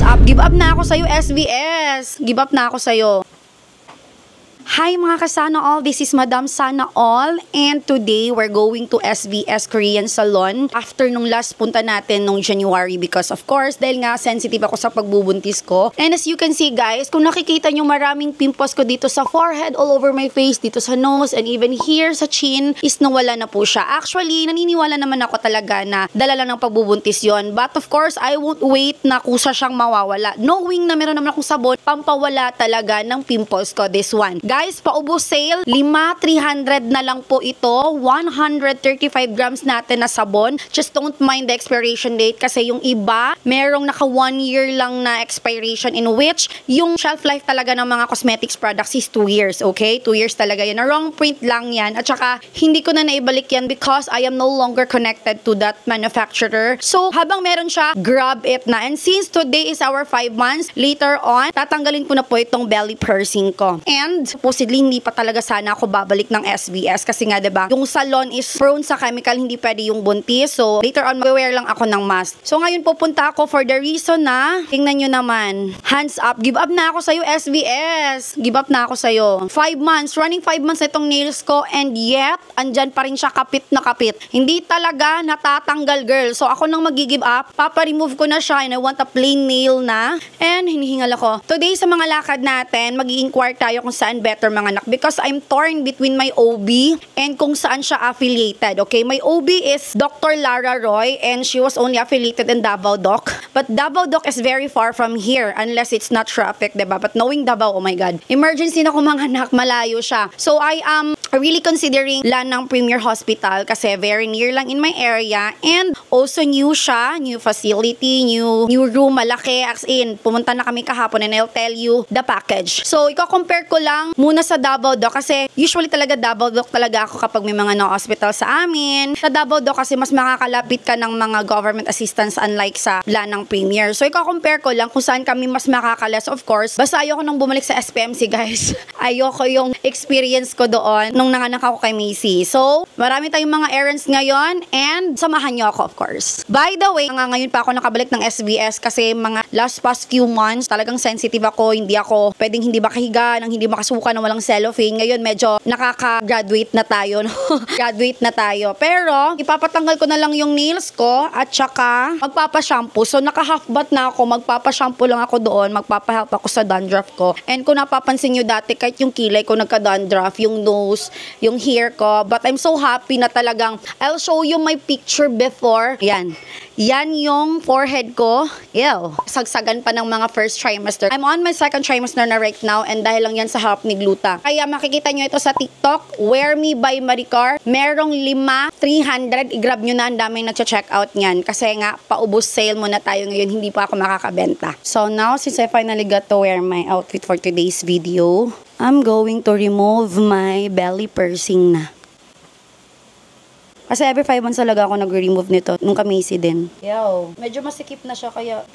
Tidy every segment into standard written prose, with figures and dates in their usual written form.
up. Give up na ako sa'yo, SVS. Give up na ako sa'yo. Hi mga kasana all, this is Madam Sana All and today we're going to SVS Korean Salon after nung last punta natin nung January because of course dahil nga sensitive ako sa pagbubuntis ko. And as you can see guys, kung nakikita nyo maraming pimples ko dito sa forehead, all over my face, dito sa nose and even here sa chin is nawala na po siya. Actually, naniniwala naman ako talaga na dala lang ng pagbubuntis yon. But of course, I won't wait na kusa siyang mawawala. Knowing na meron naman akong sabon, pampawala talaga ng pimples ko, this one. Guys, paubos sale, 300 na lang po ito, 135 grams natin na sabon. Just don't mind the expiration date kasi yung iba, merong naka 1 year lang na expiration in which yung shelf life talaga ng mga cosmetics products is 2 years, okay? 2 years talaga yan. Na wrong print lang yan. At saka, hindi ko na naibalik yan because I am no longer connected to that manufacturer. So, habang meron siya, grab it na. And since today is our 5 months, later on, tatanggalin ko na po itong belly piercing ko. And, supposedly, hindi pa talaga sana ako babalik ng SVS kasi nga 'di ba yung salon is prone sa chemical, hindi pwede yung buntis. So later on mag-wear lang ako ng mask. So ngayon pupunta ako for the reason na tingnan nyo naman, hands up, give up na ako sa'yo SVS, give up na ako sa'yo. 5 months, running 5 months na itong nails ko and yet andyan pa rin siya kapit na kapit. Hindi talaga natatanggal girl. So ako nang mag-give up, papa-remove ko na siya and I want a plain nail na and hinihingal ako. Today sa mga lakad natin, mag-i-inquire tayo kung saan better mga anak because I'm torn between my OB and kung saan siya affiliated. Okay, my OB is Dr. Lara Roy and she was only affiliated in Davao Doc. But Davao Doc is very far from here unless it's not traffic, diba? But knowing Davao, oh my God, emergency na kung mga anak, malayo siya. So I am really considering Lanang Premier Hospital kasi very near lang in my area and also new siya, new facility, new room, malaki as in. Pumunta na kami kahapon and I'll tell you the package. So i-compare ko lang muna sa Davao Doc kasi usually talaga Davao Doc talaga ako kapag may mga na-hospital sa amin. Sa Davao Doc kasi mas makakalapit ka ng mga government assistance unlike sa Lanang Premier. So i-compare ko lang kung saan kami mas makakalas of course. Basta ayoko nang bumalik sa SPMC guys. Ayoko yung experience ko doon nung nanganak ako kay Macy. So marami tayong mga errands ngayon and samahan nyo ako of course. By the way, ngayon pa ako nakabalik ng SVS kasi mga last past few months talagang sensitive ako. Hindi ako pwedeng hindi makahiga, nang hindi makasuka, ng walang cellophane. Ngayon medyo nakaka-graduate na tayo. No? Graduate na tayo. Pero ipapatanggal ko na lang yung nails ko at saka magpapa-shampoo. So naka-half bath na ako. Magpapa-shampoo lang ako doon. Magpapa-help ako sa dandruff ko. And kung napapansin nyo dati kahit yung kilay ko nagka-dandruff, yung nose, yung hair ko. But I'm so happy na talagang I'll show you my picture before. Yan. Yan yung forehead ko. Ew. Sagsagan pa ng mga first trimester. I'm on my second trimester na right now and dahil lang yan sa help ni Gluta. Kaya makikita nyo ito sa TikTok, Wear Me by Maricar. Merong 300. I-grab nyo na, ang daming nagcha-check out nyan. Kasi nga, paubos sale muna tayo ngayon. Hindi pa ako makakabenta. So now, since I finally got to wear my outfit for today's video, I'm going to remove my belly piercing na. Kasi every 5 months talaga ako nag-remove nito. Nung kamisi din. Yo, medyo masikip na siya kaya...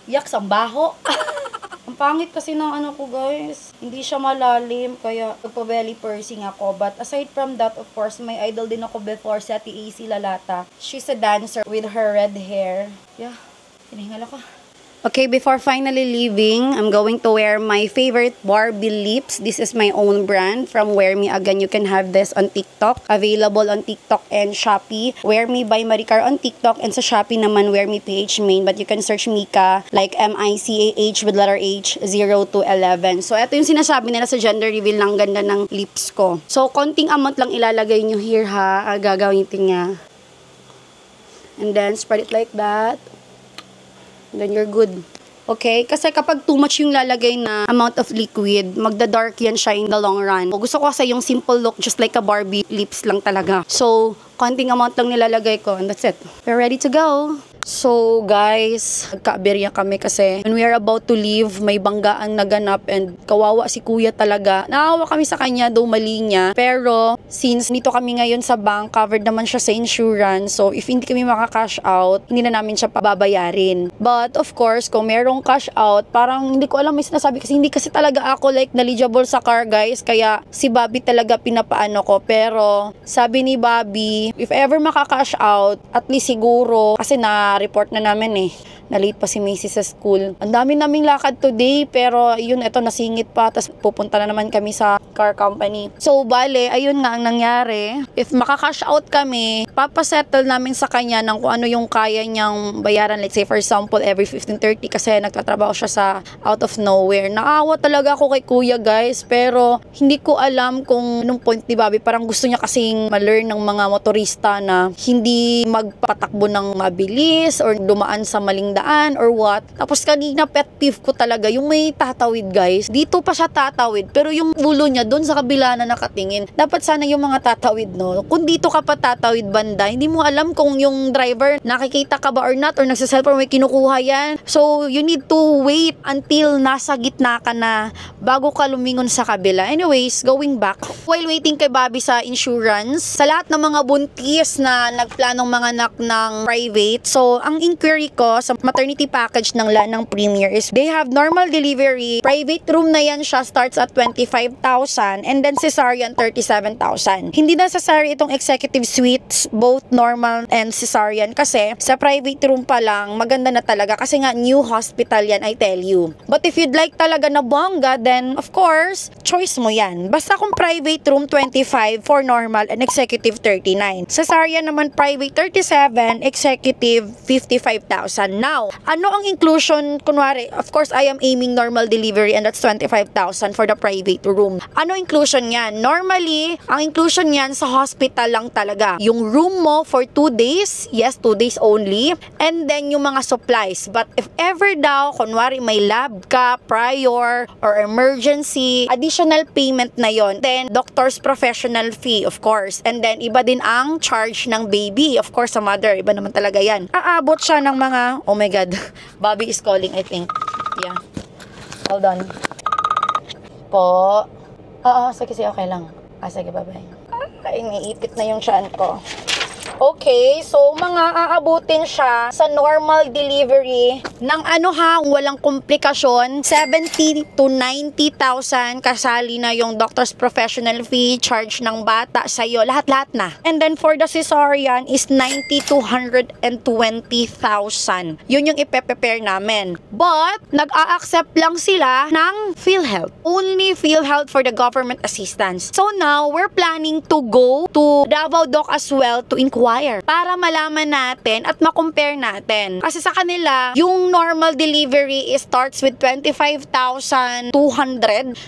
Yak, sambaho. Ang pangit kasi ng ano ko guys. Hindi siya malalim kaya nagpa-belly piercing ako. But aside from that, of course, may idol din ako before si Ate AC Lalata. She's a dancer with her red hair. Yeah, hinihingal ako. Okay, before finally leaving, I'm going to wear my favorite Barbie lips. This is my own brand from Wear Me. Again, you can have this on TikTok. Available on TikTok and Shopee. Wear Me by Maricar on TikTok. And sa Shopee naman, Wear Me PH main. But you can search Mika, like M-I-C-A-H with letter H, 0 to 11. So, ito yung sinasabi nila sa gender reveal ng ganda ng lips ko. So, konting amount lang ilalagay nyo here ha. Gagawin nga. And then, spread it like that. Then you're good. Okay? Kasi kapag too much yung lalagay na amount of liquid, magda-dark yan siya in the long run. Gusto ko kasi yung simple look, just like a Barbie lips lang talaga. So, konting amount lang nilalagay ko and that's it. We're ready to go. So guys, nagkaaberya kami kasi when we are about to leave, may banggaan naganap and kawawa si kuya talaga. Naawa kami sa kanya, though mali niya. Pero since nito kami ngayon sa bank, covered naman siya sa insurance. So if hindi kami maka-cash out, hindi na namin siya pababayarin. But of course, kung merong cash out, parang hindi ko alam may sinasabi kasi hindi kasi talaga ako like knowledgeable sa car guys. Kaya si Bobby talaga pinapaano ko. Pero sabi ni Bobby, if ever maka-cash out, at least siguro kasi na na-report na namin eh. Na-late pa si Macy sa school. Ang dami naming lakad today, pero yun, ito nasingit pa. Tapos pupunta na naman kami sa car company. So, bale, ayun nga ang nangyari. If makakash out kami, papasettle namin sa kanya ng kung ano yung kaya niyang bayaran. Let's say, for example, every 15:30 kasi nagtatrabaho siya sa out of nowhere. Naawa talaga ako kay kuya, guys. Pero, hindi ko alam kung anong point ni Bobby. Parang gusto niya kasing ma-learn ng mga motorista na hindi magpatakbo ng mabilis or dumaan sa maling daan or what. Tapos kanina pet peeve ko talaga yung may tatawid, guys. Dito pa siya tatawid pero yung ulo niya doon sa kabila na nakatingin. Dapat sana yung mga tatawid, no? Kung dito ka pa tatawid banda, hindi mo alam kung yung driver nakikita ka ba or not or nagsa-cellphone may kinukuha yan. So you need to wait until nasa gitna ka na bago ka lumingon sa kabila. Anyways, going back. While waiting kay Bobby sa insurance, sa lahat ng mga buntis na nagplanong mga anak ng private, so ang inquiry ko sa maternity package ng ng Premier is they have normal delivery. Private room na yan siya starts at 25,000 and then cesarean 37,000. Hindi necessary itong executive suites, both normal and cesarean kasi sa private room pa lang maganda na talaga kasi nga new hospital yan, I tell you. But if you'd like talaga na bongga, then of course, choice mo yan. Basta kung private room 25 for normal and executive 39. Cesarean naman private 37, executive 55,000. Now, ano ang inclusion? Kunwari, of course, I am aiming normal delivery and that's 25,000 for the private room. Ano inclusion yan? Normally, ang inclusion yan sa hospital lang talaga. Yung room mo for 2 days, yes, 2 days only, and then yung mga supplies. But if ever daw, kunwari may lab ka, prior, or emergency, additional payment na yon. Then, doctor's professional fee, of course. And then, iba din ang charge ng baby. Of course, sa mother, iba naman talaga yan. Aabot siya ng mga, oh my God, Bobby is calling, I think. Yeah. Hold on. Po. Oo, sige, okay lang. Sige, bye-bye. Ay, naiipit na yung tiyan ko. Okay, so mga aabutin siya sa normal delivery ng ano ha, walang komplikasyon, 70 to 90,000 kasali na yung doctor's professional fee, charge ng bata sa'yo, lahat-lahat na. And then for the cesarean is 90 to 120,000. Yun yung ipe-prepare namin. But, nag-a-accept lang sila ng PhilHealth. Only PhilHealth for the government assistance. So now, we're planning to go to Davao Doc as well to inquire para malaman natin at makompare natin. Kasi sa kanila, yung normal delivery starts with 25,200.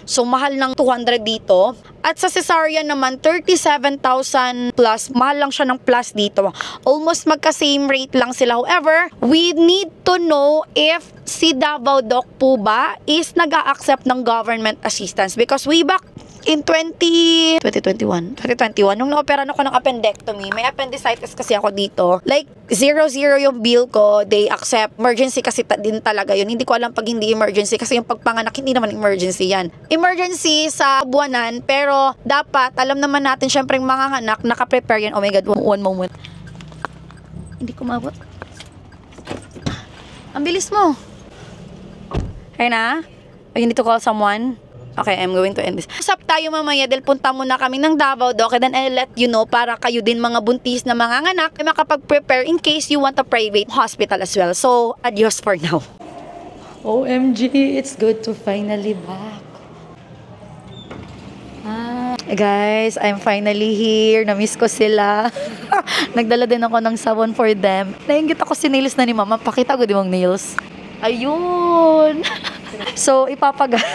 So, mahal ng 200 dito. At sa cesarean naman, 37,000 plus. Mahal lang siya ng plus dito. Almost magka-same rate lang sila. However, we need to know if si Davao Doc po ba is nag-a-accept ng government assistance. Because way back in 2021, nung na-operahan ako ng appendectomy, may appendicitis kasi ako dito. Like, 0 yung bill ko, they accept. Emergency kasi din talaga yun. Hindi ko alam pag hindi emergency kasi yung pagpanganak, hindi naman emergency yan. Emergency sa buwanan, pero dapat, alam naman natin, syempre yung mga anak, naka-prepare yan. Oh my God, one moment. Hindi ko mabot. Ang bilis mo. Kaya na? I need to call someone. Okay, I'm going to end this. Usap tayo mamaya dahil punta muna kami ng Davao Doc and then I'll let you know para kayo din mga buntis na mga anak ay makapag-prepare in case you want a private hospital as well. So, adios for now. OMG, it's good to finally back. Guys, I'm finally here. Na-miss ko sila. Nagdala din ako ng sabon for them. Nainggit ako si nails na ni Mama. Pakita ko di mong nails. Ayun. So, ipapagaya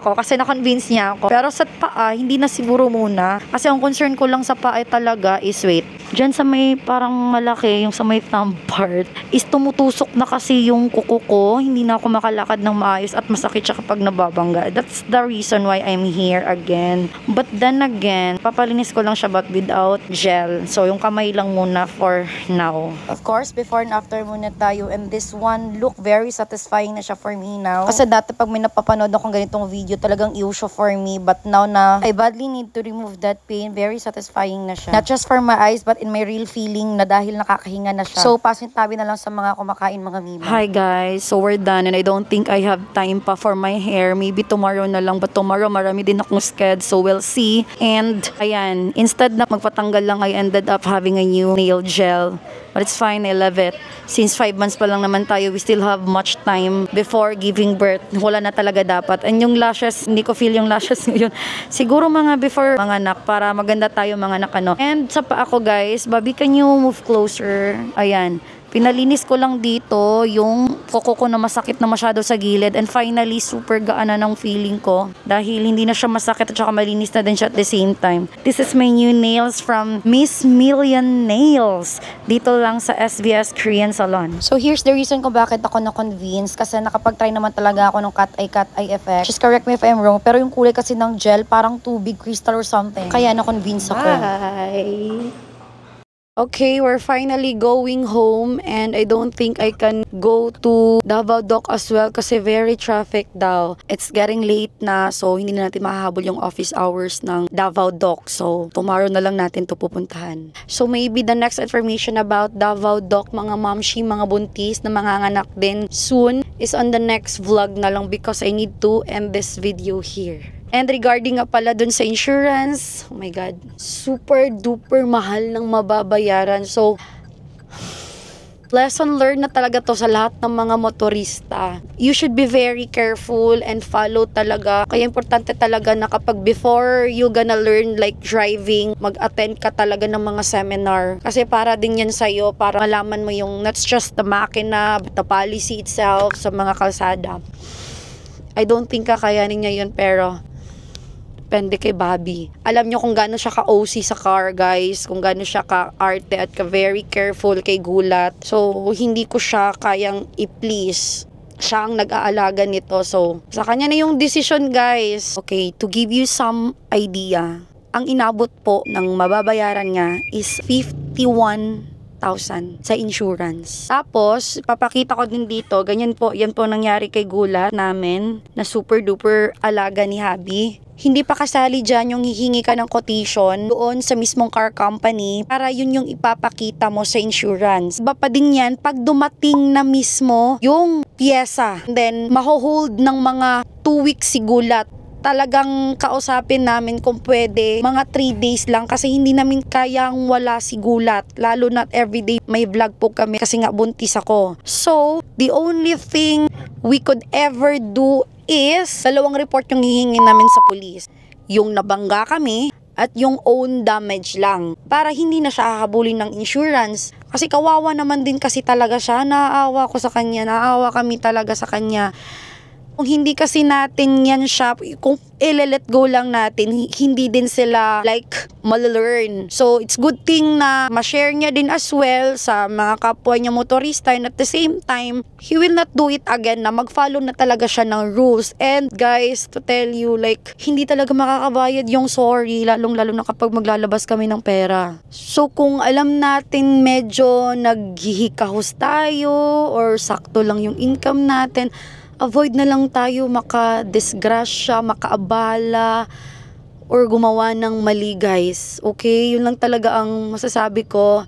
ko kasi na-convince niya ako. Pero sa paa, hindi na siguro muna. Kasi ang concern ko lang sa paa talaga is wait. Diyan sa may parang malaki, yung sa may thumb part, is tumutusok na kasi yung kuko ko. Hindi na ako makalakad ng maayos at masakit siya kapag nababangga. That's the reason why I'm here again. But then again, papalinis ko lang siya but without gel. So, yung kamay lang muna for now. Of course, before and after muna tayo. And this one look very satisfying na siya for me now. Kasi dati pag may napapanood akong ganitong video, talagang iusyo for me. But now na I badly need to remove that pain, very satisfying na siya. Not just for my eyes, but in my real feeling na dahil nakakahinga na siya. So, pasintabi na lang sa mga kumakain mga mima. Hi guys, so we're done and I don't think I have time pa for my hair. Maybe tomorrow na lang, but tomorrow marami din akong sked, so we'll see. And ayan, instead na magpatanggal lang, I ended up having a new nail gel. But it's fine, I love it. Since 5 months pa lang naman tayo, we still have much time before giving birth. Wala na talaga dapat. And yung lashes, hindi ko feel yung lashes ngayon. Siguro mga before mga anak, para maganda tayo mga anak, ano. And sa pa ako guys, Bobby, can you move closer? Ayan. Pinalinis ko lang dito yung kuko ko na masakit na masyado sa gilid. And finally, super gaan na ng feeling ko. Dahil hindi na siya masakit at saka malinis na din siya at the same time. This is my new nails from Miss Million Nails. Dito lang sa SVS Korean Salon. So here's the reason kung bakit ako na-convince. Kasi nakapag-try naman talaga ako ng cat eye effect. Just correct me if I'm wrong. Pero yung kulay kasi ng gel, parang tubig crystal or something. Kaya na-convince ako. Bye! Okay, we're finally going home and I don't think I can go to Davao Dock as well kasi very traffic daw. It's getting late na, so hindi na natin mahahabol yung office hours ng Davao Dock. So tomorrow na lang natin to pupuntahan. So maybe the next information about Davao Dock, mga mamshi, mga buntis na manganganak din soon is on the next vlog na lang because I need to end this video here. And regarding nga pala dun sa insurance, oh my God, super duper mahal ng mababayaran. So, lesson learned na talaga to sa lahat ng mga motorista. You should be very careful and follow talaga. Kaya importante talaga na kapag before you gonna learn like driving, mag-attend ka talaga ng mga seminar. Kasi para din yan sa'yo, para malaman mo yung not just the makina, but the policy itself sa mga kalsada. I don't think kakayanin niya yun, pero depende kay Bobby. Alam nyo kung gaano siya ka-OC sa car, guys. Kung gaano siya ka-arte at ka-very careful kay gulat. So, hindi ko siya kayang i-please. Siya ang nag-aalaga nito. So, sa kanya na yung decision, guys. Okay, to give you some idea, ang inabot po ng mababayaran niya is 51,000 sa insurance. Tapos, papakita ko din dito, ganyan po, yan po nangyari kay gulat namin na super duper alaga ni Habi. Hindi pa kasali dyan yung hihingi ka ng quotation doon sa mismong car company para yun yung ipapakita mo sa insurance. Iba pa din yan pag dumating na mismo yung pyesa. Then, maho-hold ng mga 2 weeks si gulat. Talagang kausapin namin kung pwede mga 3 days lang kasi hindi namin kayang wala si gulat. Lalo not everyday may vlog po kami kasi nga buntis ako. So, the only thing we could ever do is 2 report yung hihingi namin sa police. Yung nabangga kami at yung own damage lang. Para hindi na siya hahabulin ng insurance. Kasi kawawa naman din kasi talaga siya. Naaawa ko sa kanya. Naaawa kami talaga sa kanya. Kung hindi kasi natin yan siya, kung i-let go lang natin, hindi din sila like mal-learn. So, it's good thing na ma-share niya din as well sa mga kapwa niya motorista and at the same time, he will not do it again na mag-follow na talaga siya ng rules. And guys, to tell you, like, hindi talaga makakabayad yung sorry, lalong-lalo na kapag maglalabas kami ng pera. So, kung alam natin medyo naghihikahos tayo or sakto lang yung income natin, avoid na lang tayo maka-disgrasya, makaabala, or gumawa ng mali, guys. Okay? Yun lang talaga ang masasabi ko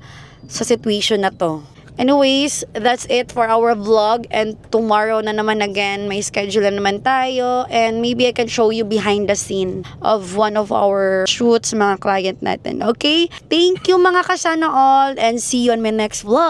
sa situation na to. Anyways, that's it for our vlog. And tomorrow na naman again, may schedule na naman tayo. And maybe I can show you behind the scene of one of our shoots, mga client natin. Okay? Thank you mga kasana all. And see you on my next vlog.